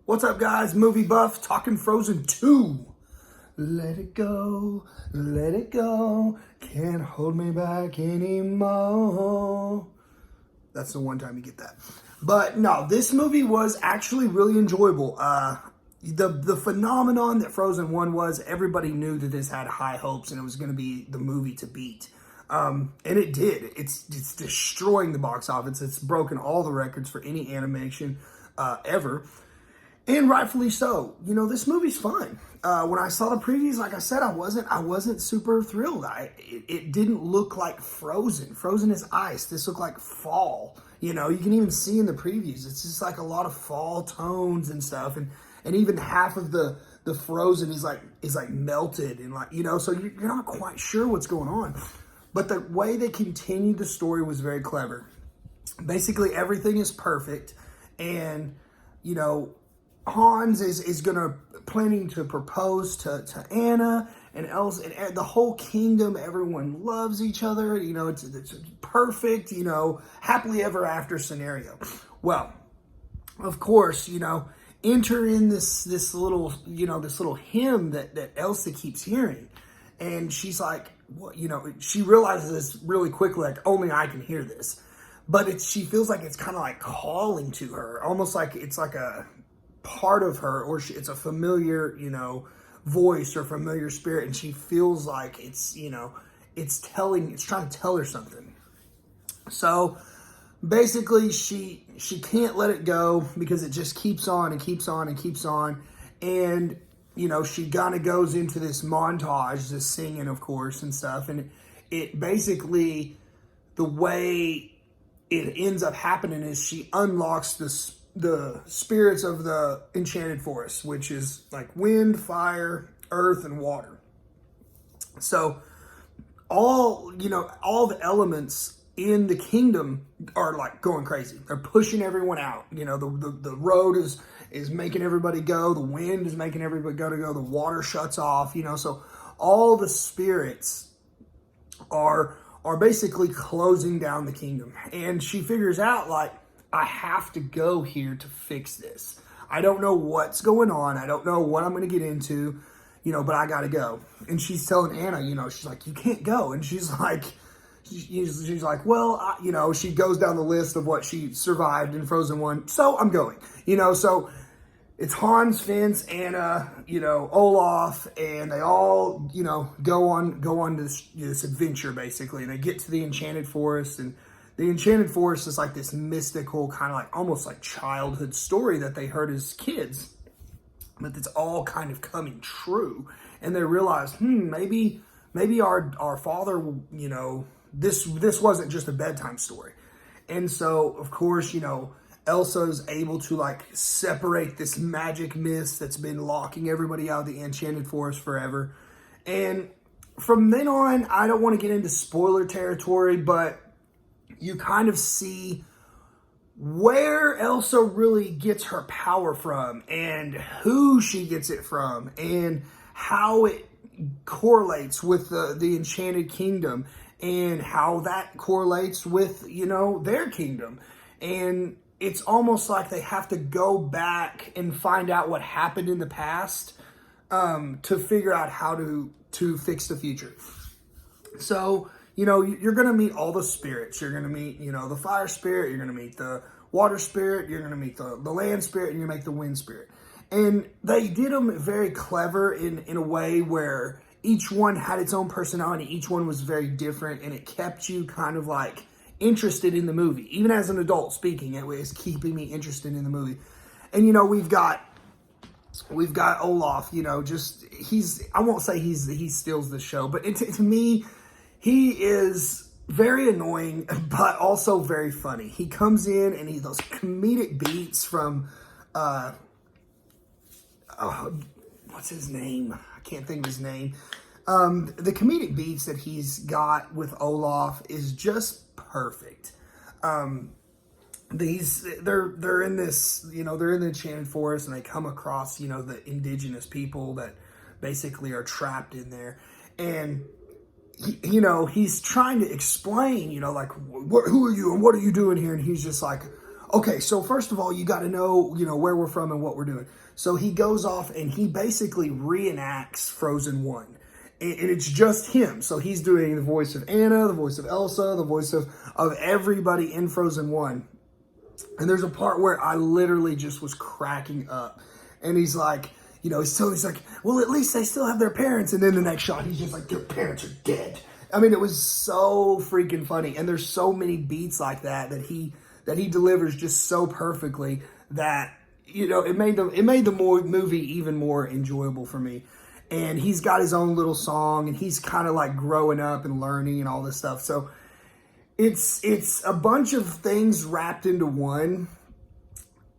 What's up, guys? Movie Buff talking Frozen 2. Let it go, can't hold me back anymore. That's the one time you get that. But no, this movie was actually really enjoyable. The phenomenon that Frozen 1 was, everybody knew that this had high hopes and it was going to be the movie to beat. And it did. It's destroying the box office. It's broken all the records for any animation ever. And rightfully so. You know, this movie's fun. When I saw the previews, like I said, I wasn't super thrilled. It didn't look like Frozen. Frozen is ice. This looked like fall. You know, you can even see in the previews, it's just like a lot of fall tones and stuff. And even half of the Frozen is like melted and like, you know, so you're not quite sure what's going on. But the way they continued the story was very clever. Basically, everything is perfect. And, you know, Hans is planning to propose to Anna and Elsa, and the whole kingdom, everyone loves each other. You know, it's perfect, you know, happily ever after scenario. Well, of course, you know, enter in this little hymn that Elsa keeps hearing. And she's like, what, you know, she realizes this really quickly, like only I can hear this. But she feels like it's kind of like calling to her, almost like it's like a part of her, or it's a familiar, you know, voice or familiar spirit, and she feels like it's, you know, it's trying to tell her something. So basically she can't let it go because it just keeps on and keeps on and keeps on. And, you know, she kind of goes into this montage, this singing, of course, and stuff. And it basically, the way it ends up happening is she unlocks the spirits of the enchanted forest, which is like wind, fire, earth, and water. So all the elements in the kingdom are like going crazy. They're pushing everyone out. You know, the road is making everybody go. The wind is making everybody go. The water shuts off, you know, so all the spirits are basically closing down the kingdom. And she figures out, like, I have to go here to fix this. I don't know what's going on. I don't know what I'm going to get into, you know, but I got to go. And she's telling Anna, you know, she's like, you can't go. And she's like, well, you know, she goes down the list of what she survived in Frozen 1. So I'm going, you know, so it's Hans, Finns, Anna, you know, Olaf, and they all, you know, go on this adventure, basically. And they get to the Enchanted Forest, and the Enchanted Forest is like this mystical, kind of like almost like childhood story that they heard as kids. But it's all kind of coming true. And they realize, maybe our father, you know, this wasn't just a bedtime story. And so, of course, you know, Elsa's able to like separate this magic mist that's been locking everybody out of the Enchanted Forest forever. And from then on, I don't want to get into spoiler territory, but you kind of see where Elsa really gets her power from and who she gets it from and how it correlates with the Enchanted Kingdom and how that correlates with, you know, their kingdom. And it's almost like they have to go back and find out what happened in the past to figure out how to fix the future. So, you know, you're going to meet all the spirits. You're going to meet, you know, the fire spirit. You're going to meet the water spirit. You're going to meet the land spirit. And you're going to meet the wind spirit. And they did them very clever in a way where each one had its own personality. Each one was very different. And it kept you kind of like interested in the movie. Even as an adult speaking, it was keeping me interested in the movie. And, you know, we've got Olaf, you know, I won't say he steals the show, but to me, he is very annoying, but also very funny. He comes in and those comedic beats from, what's his name? I can't think of his name. The comedic beats that he's got with Olaf is just perfect. They're in this, you know, they're in the Enchanted Forest and they come across, you know, the indigenous people that basically are trapped in there. And you know, he's trying to explain, you know, like, who are you and what are you doing here? And he's just like, Okay, so first of all, you got to know, where we're from and what we're doing. So he goes off and he basically reenacts Frozen 1. And it's just him. So he's doing the voice of Anna, the voice of Elsa, the voice of everybody in Frozen 1. And there's a part where I literally just was cracking up. And he's like, he's like, well, at least they still have their parents. And then the next shot, he's just like, their parents are dead. I mean, it was so freaking funny. And there's so many beats like that he delivers just so perfectly that, it made the movie even more enjoyable for me. And he's got his own little song, and he's kind of like growing up and learning and all this stuff. So it's a bunch of things wrapped into one.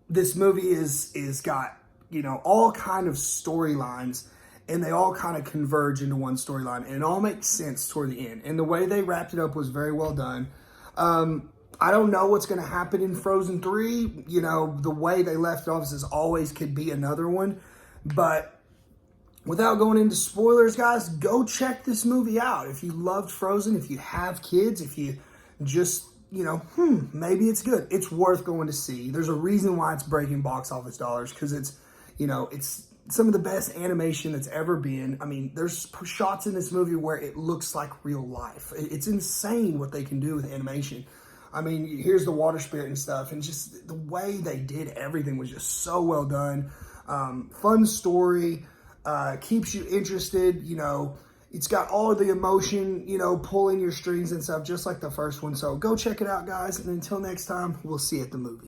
This movie is got, all kind of storylines, and they all kind of converge into one storyline, and it all makes sense toward the end. And the way they wrapped it up was very well done. I don't know what's going to happen in Frozen 3. The way they left it off is always could be another one. But without going into spoilers, guys, go check this movie out. If you loved Frozen, if you have kids, if you just, maybe it's good. It's worth going to see. There's a reason why it's breaking box office dollars, because it's some of the best animation that's ever been. I mean, there's shots in this movie where it looks like real life. It's insane what they can do with animation. I mean, here's the water spirit and stuff, and just the way they did everything was just so well done. Fun story, keeps you interested, it's got all of the emotion, pulling your strings and stuff, just like the first one. So go check it out, guys, and until next time, we'll see you at the movie.